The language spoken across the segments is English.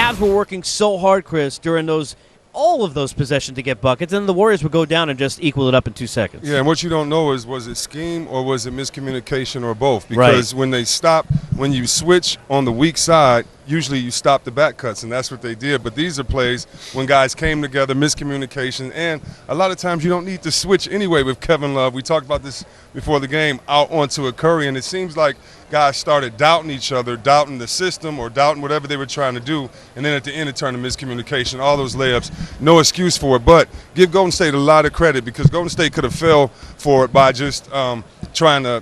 Cavs were working so hard, Chris, during all of those possessions to get buckets, and the Warriors would go down and just equal it up in 2 seconds. Yeah, and what you don't know is, was it scheme or was it miscommunication or both? Because when you switch on the weak side, usually you stop the back cuts, and that's what they did. But these are plays when guys came together, miscommunication, and a lot of times you don't need to switch anyway with Kevin Love. We talked about this before the game, out onto a Curry, and it seems like guys started doubting each other, doubting the system or doubting whatever they were trying to do, and then at the end it turned to miscommunication. All those layups, no excuse for it. But give Golden State a lot of credit, because Golden State could have fell for it by just trying to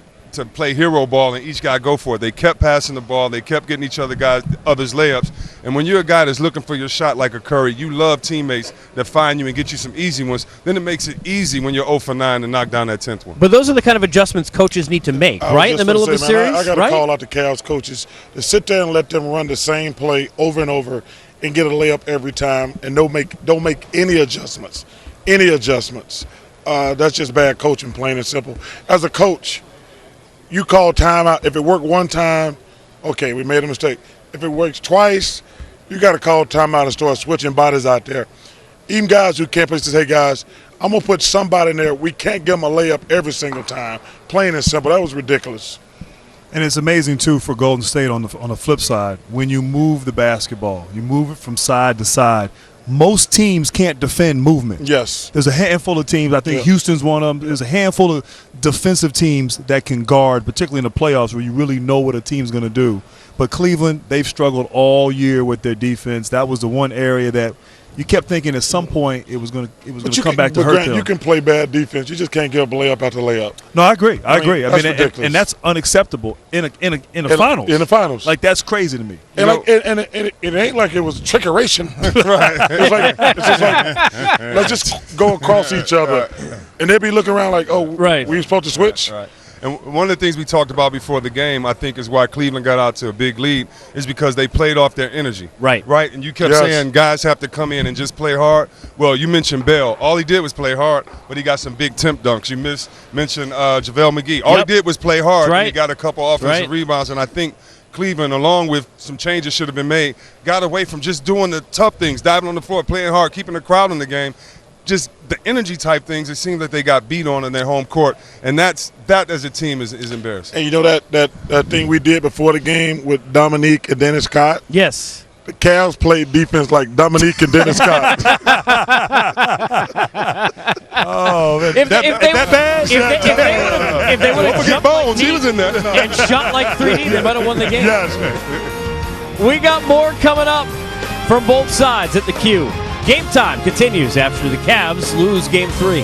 play hero ball and each guy go for it. They kept passing the ball. They kept getting others layups. And when you're a guy that's looking for your shot like a Curry, you love teammates that find you and get you some easy ones. Then it makes it easy when you're 0 for 9 to knock down that 10th one. But those are the kind of adjustments coaches need to make, right, in the middle of the series? I got to call out the Cavs coaches to sit there and let them run the same play over and over and get a layup every time, and don't make any adjustments. That's just bad coaching, plain and simple. As a coach, you call timeout. If it worked one time, okay, we made a mistake. If it works twice, you got to call timeout and start switching bodies out there. Even guys who can't play, say, hey, guys, I'm going to put somebody in there. We can't give them a layup every single time. Plain and simple. That was ridiculous. And it's amazing, too, for Golden State on the flip side. When you move the basketball, you move it from side to side. Most teams can't defend movement. Yes. There's a handful of teams. I think Houston's one of them. There's a handful of defensive teams that can guard, particularly in the playoffs where you really know what a team's going to do. But Cleveland, they've struggled all year with their defense. That was the one area that you kept thinking at some point it was going to come back to hurt them. You can play bad defense. You just can't give a layup after layup. No, I agree. I agree. That's ridiculous. And that's unacceptable in a finals. In the finals, like that's crazy to me. And it ain't like it was trickeration. Right. It's just like let's just go across each other, and they be looking around like, oh, we supposed to switch. Right. And one of the things we talked about before the game, I think, is why Cleveland got out to a big lead, is because they played off their energy. Right. And you kept saying guys have to come in and just play hard. Well, you mentioned Bell. All he did was play hard, but he got some big temp dunks. You mentioned JaVale McGee. All he did was play hard, and he got a couple offensive rebounds. And I think Cleveland, along with some changes should have been made, got away from just doing the tough things, diving on the floor, playing hard, keeping the crowd in the game. Just the energy type things, it seems that they got beat on in their home court, and that as a team is embarrassing. And you know that thing we did before the game with Dominique and Dennis Scott? Yes. The Cavs played defense like Dominique and Dennis Scott. Oh, man. If they would have jumped Bones, he was in there. and shot like 3D, they might have won the game. Yes. We got more coming up from both sides at the Q. Game time continues after the Cavs lose Game 3.